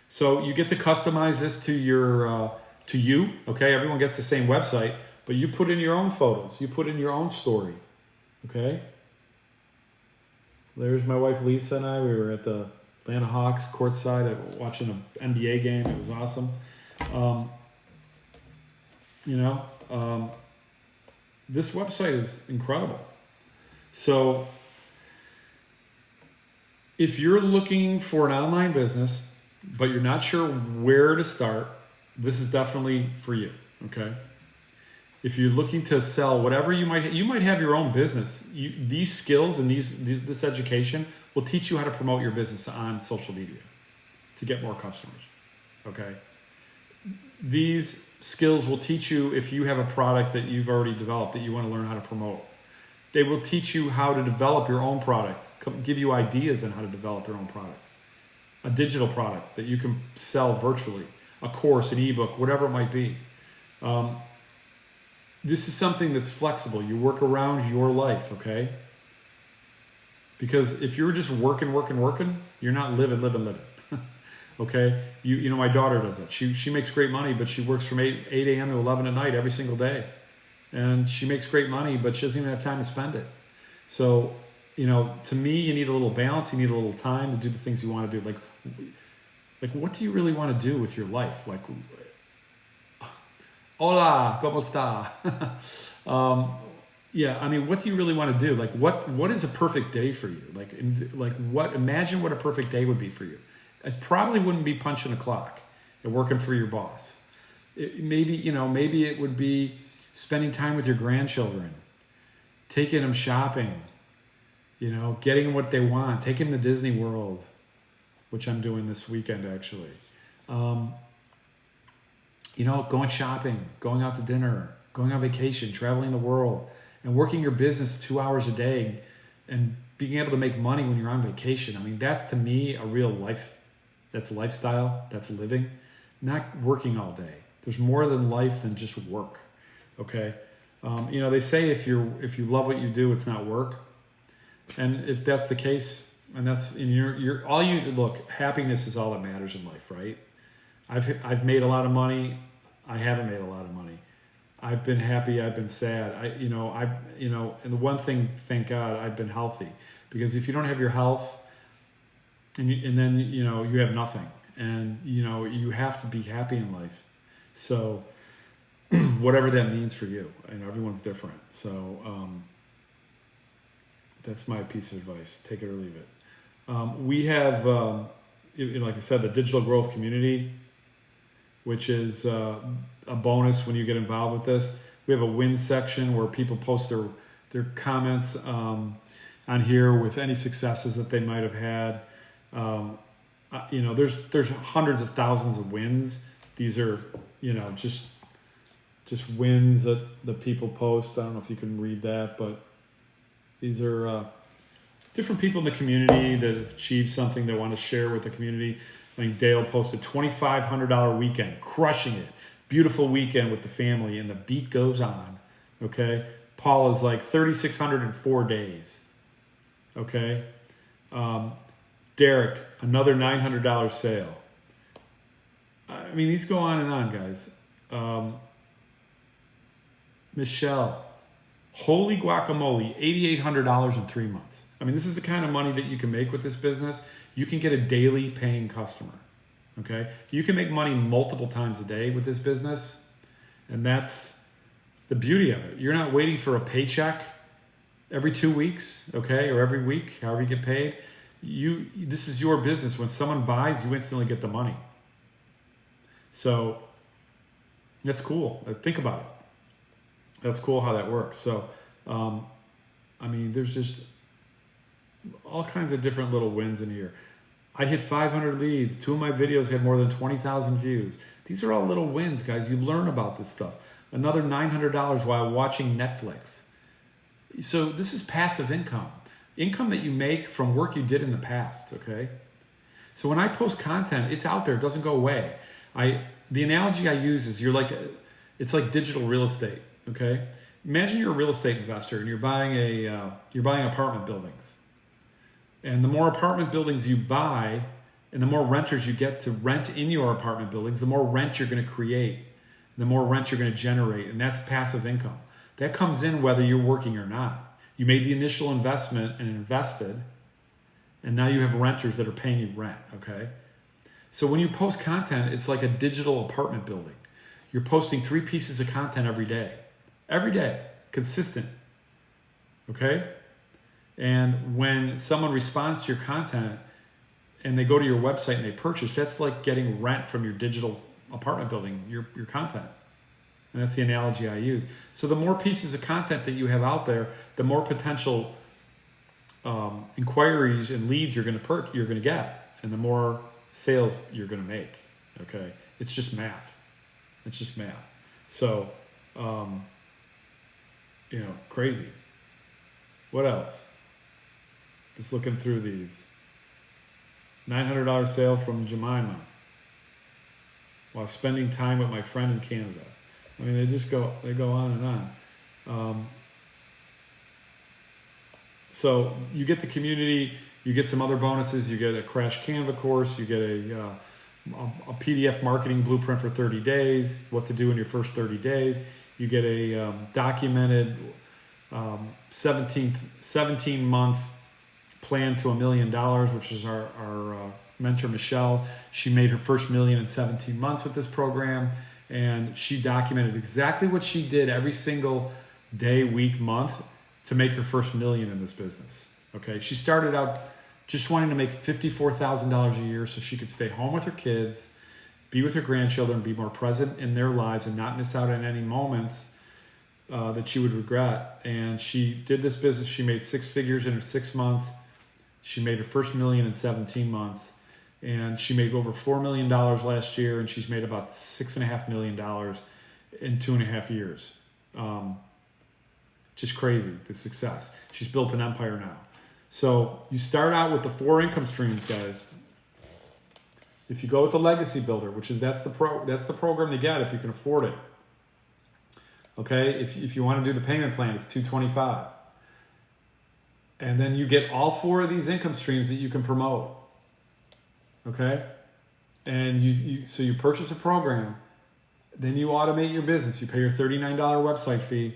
So you get to customize this to you, okay? Everyone gets the same website, but you put in your own photos. You put in your own story, okay? There's my wife Lisa and I. We were at the Atlanta Hawks courtside watching an NBA game. It was awesome. You know, this website is incredible. So if you're looking for an online business, but you're not sure where to start, this is definitely for you, okay? If you're looking to sell whatever you might have your own business. These skills and this education will teach you how to promote your business on social media to get more customers, okay? These skills will teach you if you have a product that you've already developed that you want to learn how to promote. They will teach you how to develop your own product, give you ideas on how to develop your own product, a digital product that you can sell virtually, a course, an ebook, whatever it might be. This is something that's flexible. You work around your life, okay? Because if you're just working, you're not living. Okay? You know, my daughter does that. She makes great money, but she works from 8 a.m. to 11 at night every single day. And she makes great money, but she doesn't even have time to spend it. So, you know, to me, you need a little balance. You need a little time to do the things you want to do. Like what do you really want to do with your life? Like, hola, ¿cómo está? Yeah, I mean, what do you really want to do? Like, what is a perfect day for you? Imagine what a perfect day would be for you. It probably wouldn't be punching a clock and working for your boss. Maybe it would be spending time with your grandchildren, taking them shopping, getting them what they want, taking them to Disney World, which I'm doing this weekend actually. Going shopping, going out to dinner, going on vacation, traveling the world, and working your business 2 hours a day and being able to make money when you're on vacation. I mean, that's to me a real life. That's lifestyle. That's living, not working all day. There's more than life than just work. Okay. They say if you love what you do, it's not work. And if that's the case, and that's in look, happiness is all that matters in life, right? I've made a lot of money. I haven't made a lot of money. I've been happy. I've been sad. And the one thing, thank God, I've been healthy, because if you don't have your health, and then you have nothing, and you have to be happy in life. So whatever that means for you, everyone's different. So that's my piece of advice. Take it or leave it. We have, like I said, the digital growth community, which is a bonus when you get involved with this. We have a win section where people post their comments on here with any successes that they might have had. There's hundreds of thousands of wins. These are, just wins that the people post. I don't know if you can read that, but these are different people in the community that have achieved something they want to share with the community. I think Dale posted $2,500 weekend, crushing it. Beautiful weekend with the family, and the beat goes on. Okay. Paul is like 3,600 in 4 days. Okay. Derek, another $900 sale. I mean, these go on and on, guys. Michelle, holy guacamole, $8,800 in 3 months. I mean, this is the kind of money that you can make with this business. You can get a daily paying customer, okay? You can make money multiple times a day with this business, and that's the beauty of it. You're not waiting for a paycheck every 2 weeks, okay, or every week, however you get paid. This is your business. When someone buys, you instantly get the money. So that's cool. Think about it. That's cool how that works. So, there's just all kinds of different little wins in here. I hit 500 leads. 2 of my videos had more than 20,000 views. These are all little wins, guys. You learn about this stuff. Another $900 while watching Netflix. So this is passive income. Income that you make from work you did in the past, okay? So when I post content, it's out there. It doesn't go away. The analogy I use is it's like digital real estate, okay? Imagine you're a real estate investor and you're buying apartment buildings. And the more apartment buildings you buy and the more renters you get to rent in your apartment buildings, the more rent you're going to create, the more rent you're going to generate. And that's passive income. That comes in whether you're working or not. You made the initial investment and invested, and now you have renters that are paying you rent, okay? So when you post content, it's like a digital apartment building. You're posting 3 pieces of content every day, consistent, okay? And when someone responds to your content and they go to your website and they purchase, that's like getting rent from your digital apartment building, your content. And that's the analogy I use. So the more pieces of content that you have out there, the more potential inquiries and leads you're going to get, and the more sales you're going to make. Okay, it's just math. It's just math. So, crazy. What else? Just looking through these. $900 sale from Jemima while spending time with my friend in Canada. I mean, they go on and on. So you get the community, you get some other bonuses, you get a Crash Canva course, you get a PDF marketing blueprint for 30 days, what to do in your first 30 days. You get a documented 17-month plan to $1 million, which is our mentor, Michelle. She made her first $1 million in 17 months with this program. And she documented exactly what she did every single day, week, month to make her first $1 million in this business. Okay, she started out just wanting to make $54,000 a year so she could stay home with her kids, be with her grandchildren, be more present in their lives and not miss out on any moments that she would regret. And she did this business. She made 6 figures in 6 months. She made her first $1 million in 17 months. And she made over $4 million last year. And she's made about $6.5 million in 2.5 years. Just crazy, the success. She's built an empire now. So you start out with the 4 income streams, guys. If you go with the legacy builder, which is that's the program to get if you can afford it. Okay, if you want to do the payment plan, it's $225. And then you get all 4 of these income streams that you can promote. Okay, and so you purchase a program, then you automate your business. You pay your $39 website fee.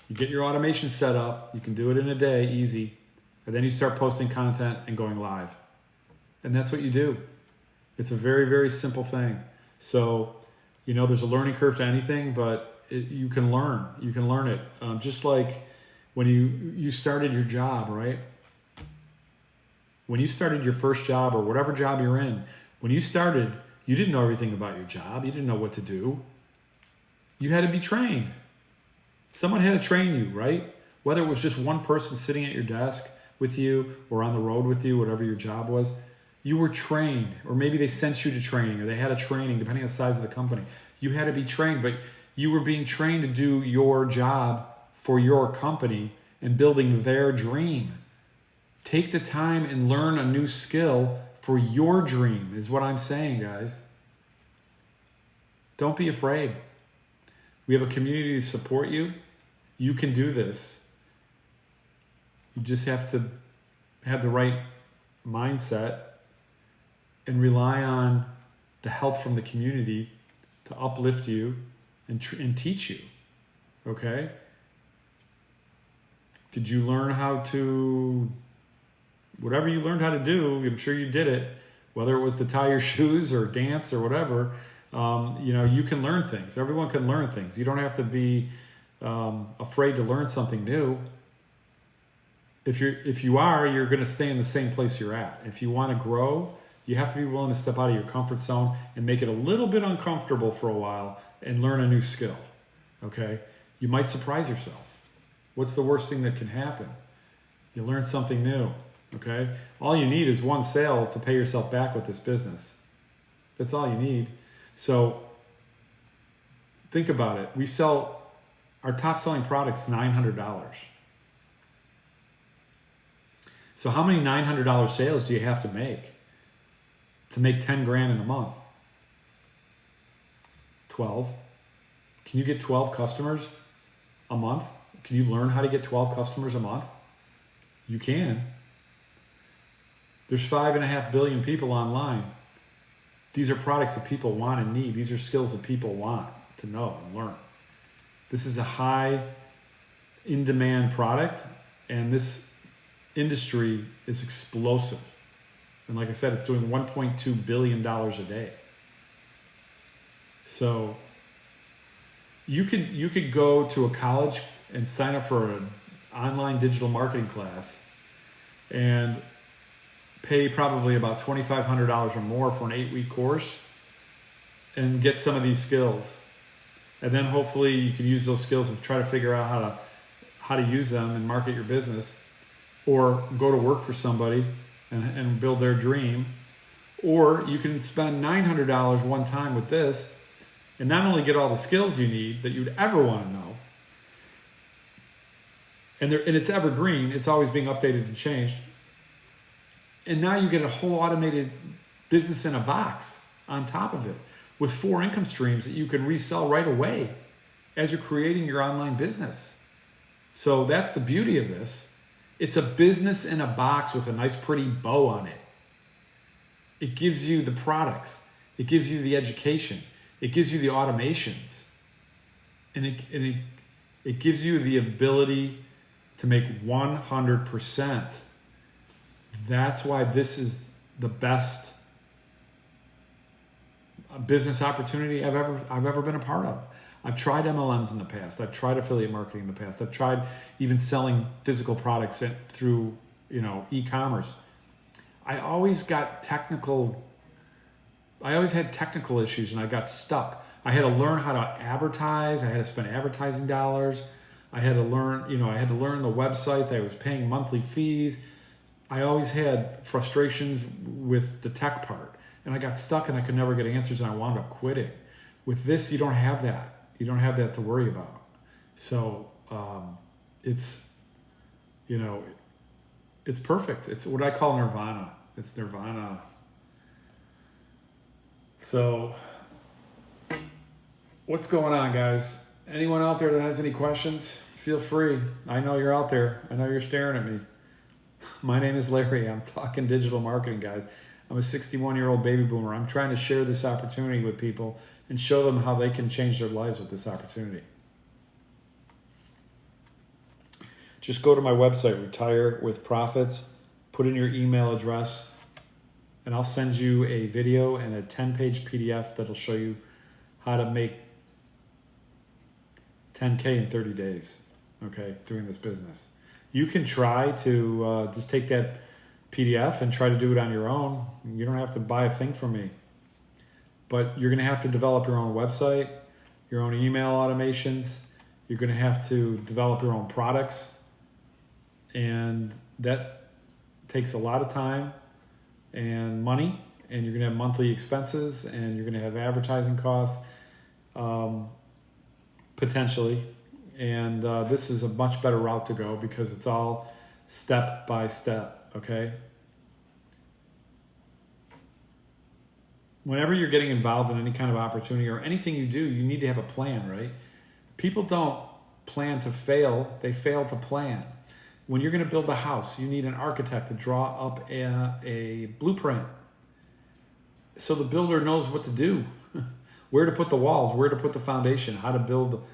You get your automation set up. You can do it in a day, easy. And then you start posting content and going live. And that's what you do. It's a very, very simple thing. So, there's a learning curve to anything, but you can learn. You can learn it. Just like when you started your job, right? When you started your first job or whatever job you're in, when you started, you didn't know everything about your job. You didn't know what to do. You had to be trained. Someone had to train you, right? Whether it was just one person sitting at your desk with you or on the road with you, whatever your job was, you were trained. Or maybe they sent you to training or they had a training, depending on the size of the company. You had to be trained, but you were being trained to do your job for your company and building their dream. Take the time and learn a new skill for your dream is what I'm saying, guys. Don't be afraid. We have a community to support you. You can do this. You just have to have the right mindset and rely on the help from the community to uplift you and teach you. Okay? Did you learn how to, whatever you learned how to do, I'm sure you did it, whether it was to tie your shoes or dance or whatever, you can learn things. Everyone can learn things. You don't have to be afraid to learn something new. If you are, you're going to stay in the same place you're at. If you want to grow, you have to be willing to step out of your comfort zone and make it a little bit uncomfortable for a while and learn a new skill. Okay? You might surprise yourself. What's the worst thing that can happen? You learn something new. Okay? All you need is one sale to pay yourself back with this business. That's all you need. So think about it. We sell our top selling products $900. So how many $900 sales do you have to make 10 grand in a month? 12. Can you get 12 customers a month? Can you learn how to get 12 customers a month? You can. There's 5.5 billion people online. These are products that people want and need. These are skills that people want to know and learn. This is a high in-demand product, and this industry is explosive. And like I said, it's doing $1.2 billion a day. So you could go to a college and sign up for an online digital marketing class and pay probably about $2,500 or more for an 8-week course and get some of these skills. And then hopefully you can use those skills and try to figure out how to use them and market your business, or go to work for somebody and build their dream. Or you can spend $900 one time with this and not only get all the skills you need that you'd ever want to know, and it's evergreen, it's always being updated and changed, and now you get a whole automated business in a box on top of it with 4 income streams that you can resell right away as you're creating your online business. So that's the beauty of this. It's a business in a box with a nice pretty bow on it. It gives you the products. It gives you the education. It gives you the automations. And it gives you the ability to make 100%. That's why this is the best business opportunity I've ever been a part of. I've tried MLMs in the past. I've tried affiliate marketing in the past. I've tried even selling physical products through, e-commerce. I always had technical issues and I got stuck. I had to learn how to advertise. I had to spend advertising dollars. I had to learn, I had to learn the websites. I was paying monthly fees. I always had frustrations with the tech part, and I got stuck and I could never get answers, and I wound up quitting. With this, you don't have that. You don't have that to worry about. So it's, it's perfect. It's what I call nirvana. It's nirvana. So what's going on, guys? Anyone out there that has any questions, feel free. I know you're out there. I know you're staring at me. My name is Larry. I'm talking digital marketing, guys. I'm a 61-year-old baby boomer. I'm trying to share this opportunity with people and show them how they can change their lives with this opportunity. Just go to my website, Retire with Profits, put in your email address, and I'll send you a video and a 10-page PDF that'll show you how to make 10K in 30 days, okay, doing this business. You can try to just take that PDF and try to do it on your own. You don't have to buy a thing from me. But you're going to have to develop your own website, your own email automations. You're going to have to develop your own products. And that takes a lot of time and money. And you're going to have monthly expenses. And you're going to have advertising costs. Potentially, and this is a much better route to go because it's all step by step, okay? Whenever you're getting involved in any kind of opportunity or anything you do, you need to have a plan, right? People don't plan to fail, they fail to plan. When you're going to build a house, you need an architect to draw up a blueprint so the builder knows what to do. Where to put the walls, where to put the foundation, how to build,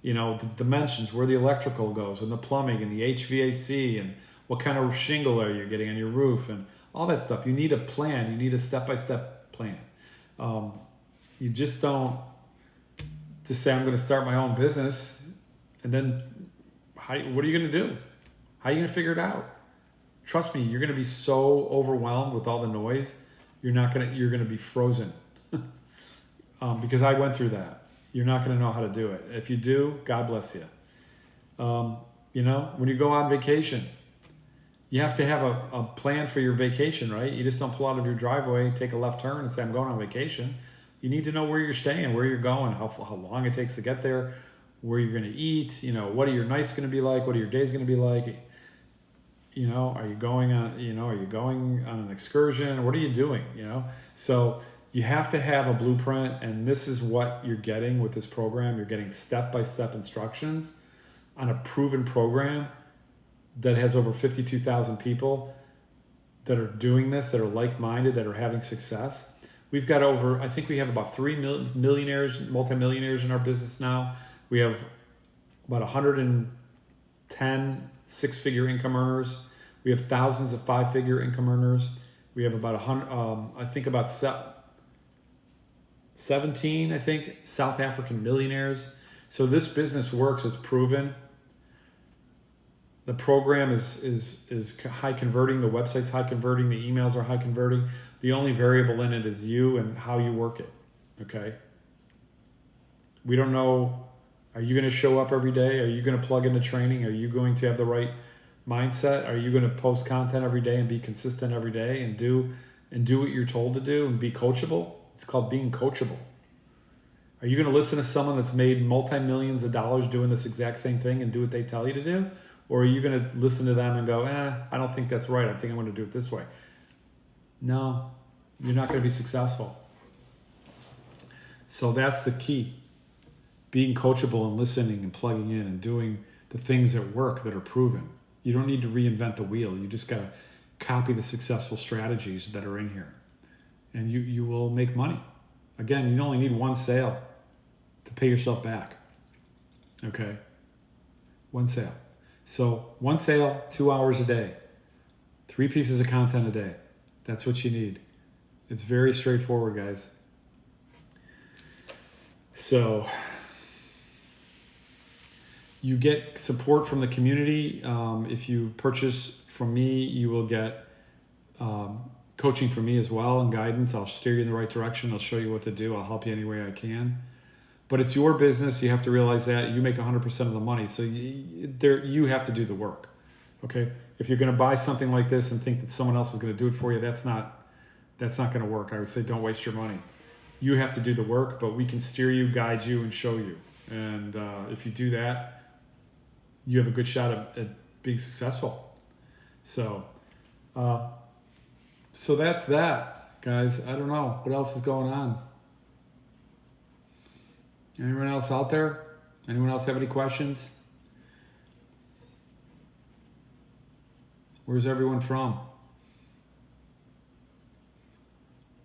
the dimensions, where the electrical goes, and the plumbing, and the HVAC, and what kind of shingle are you getting on your roof, and all that stuff. You need a plan. You need a step-by-step plan. You just don't just say, I'm going to start my own business, and then what are you going to do? How are you going to figure it out? Trust me, you're going to be so overwhelmed with all the noise, you're going to be frozen. Because I went through that. You're not going to know how to do it. If you do, God bless you. When you go on vacation, you have to have a plan for your vacation, right? You just don't pull out of your driveway, take a left turn and say, I'm going on vacation. You need to know where you're staying, where you're going, how long it takes to get there, where you're going to eat, what are your nights going to be like, what are your days going to be like? Are you going on an excursion? What are you doing, So you have to have a blueprint, and this is what you're getting with this program. You're getting step-by-step instructions on a proven program that has over 52,000 people that are doing this, that are like-minded, that are having success. We've got I think we have about 3 millionaires, multimillionaires in our business now. We have about 110 six-figure income earners. We have thousands of five-figure income earners. We have about 17, South African millionaires. So this business works. It's proven. The program is high converting. The website's high converting. The emails are high converting. The only variable in it is you and how you work it. Okay. We don't know. Are you going to show up every day? Are you going to plug into training? Are you going to have the right mindset? Are you going to post content every day and be consistent every day and do what you're told to do and be coachable? It's called being coachable. Are you going to listen to someone that's made multi-millions of dollars doing this exact same thing and do what they tell you to do? Or are you going to listen to them and go, I don't think that's right. I think I'm going to do it this way. No, you're not going to be successful. So that's the key. Being coachable and listening and plugging in and doing the things that work, that are proven. You don't need to reinvent the wheel. You just got to copy the successful strategies that are in here. And you will make money. Again, you only need one sale to pay yourself back. Okay? One sale. So one sale, 2 hours a day, 3 pieces of content a day. That's what you need. It's very straightforward, guys. So you get support from the community. If you purchase from me, you will get coaching from me as well and guidance. I'll steer you in the right direction. I'll show you what to do. I'll help you any way I can. But it's your business. You have to realize that you make 100% of the money. So you have to do the work. Okay. If you're going to buy something like this and think that someone else is going to do it for you, that's not going to work. I would say don't waste your money. You have to do the work, but we can steer you, guide you, and show you. And if you do that, you have a good shot at being successful. So that's that, guys. I don't know what else is going on. Anyone else out there? Anyone else have any questions? Where's everyone from?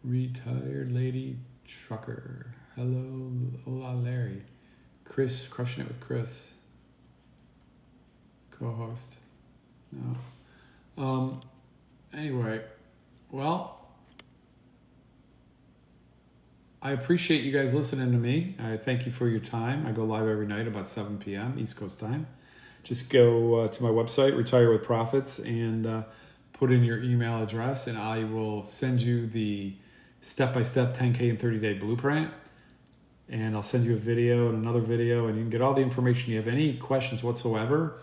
Retired lady trucker. Hello, hola Larry. Chris, crushing it with Chris. Co-host. No. Anyway, well, I appreciate you guys listening to me. I thank you for your time. I go live every night about 7 p.m. East Coast time. Just go to my website, Retire with Profits, and put in your email address, and I will send you the step-by-step 10K and 30-day blueprint. And I'll send you a video and another video, and you can get all the information. You have any questions whatsoever,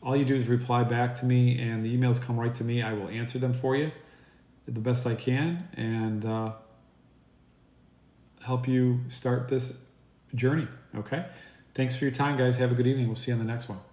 all you do is reply back to me, and the emails come right to me. I will answer them for you the best I can, and help you start this journey. Okay? Thanks for your time, guys. Have a good evening. We'll see you on the next one.